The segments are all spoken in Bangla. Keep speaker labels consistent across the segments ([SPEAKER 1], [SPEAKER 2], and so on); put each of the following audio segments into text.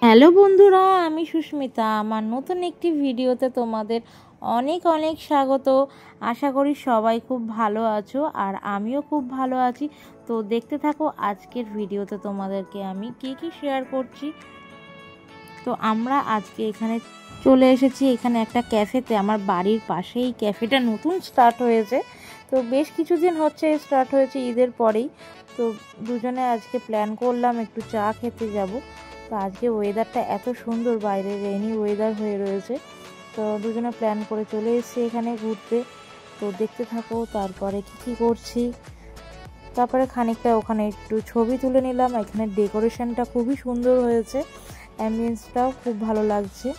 [SPEAKER 1] হ্যালো বন্ধুরা, আমি সুস্মিতা। আমার নতুন একটি ভিডিওতে তোমাদের অনেক অনেক স্বাগত। আশা করি সবাই খুব ভালো আছো, আর আমিও খুব ভালো আছি। তো দেখতে থাকো আজকের ভিডিওতে তোমাদেরকে আমি কি শেয়ার করছি। তো আমরা আজকে এখানে চলে এসেছি, এখানে একটা ক্যাফেতে। আমার বাড়ির পাশেই ক্যাফেটা নতুন স্টার্ট হয়েছে। তো বেশ কিছুদিন হচ্ছে স্টার্ট হয়েছে ঈদের পরেই। তো দুজনে আজকে প্ল্যান করলাম একটু চা খেতে যাব। তো আজকে ওয়েদারটা এত সুন্দর, বাইরে রেইনি ওয়েদার হয়ে রয়েছে। তো দুজনে প্ল্যান করে চলে এসেছি এখানে ঘুরতে। তো দেখতে থাকো তারপরে কি করছি। তারপরে খানিকটা ওখানে একটু ছবি তুলে নিলাম। এখানে ডেকোরেশনটা খুবই সুন্দর হয়েছে, অ্যাম্বিয়েন্সটাও খুব ভালো লাগছে।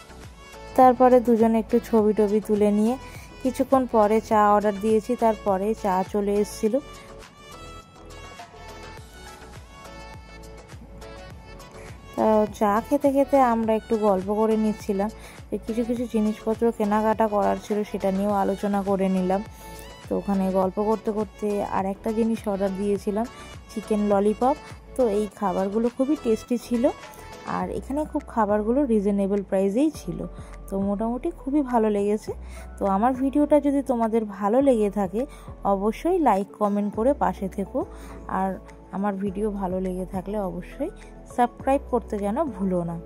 [SPEAKER 1] তারপরে দুজনে একটু ছবি টবি তুলে নিয়ে কিছুক্ষণ পরে চা অর্ডার দিয়েছি, তারপরে চা চলে এসেছিল। চা খেতে খেতে আমরা একটু গল্প করে নিচ্ছিলাম। কিছু জিনিসপত্র কেনাকাটা করার ছিল, সেটা নিয়েও আলোচনা করে নিলাম। তো ওখানে গল্প করতে করতে আর একটা জিনিস অর্ডার দিয়েছিলাম, চিকেন ললিপপ। তো এই খাবারগুলো খুবই টেস্টি ছিল, আর এখানে খুব খাবারগুলো রিজনেবল প্রাইসেই ছিল। তো মোটামুটি খুবই ভালো লেগেছে। তো আমার ভিডিওটা যদি তোমাদের ভালো লেগে থাকে অবশ্যই লাইক কমেন্ট করে পাশে থেকো, আর আমার ভিডিও ভালো লেগে থাকলে অবশ্যই সাবস্ক্রাইব করতে যেন ভুলো না।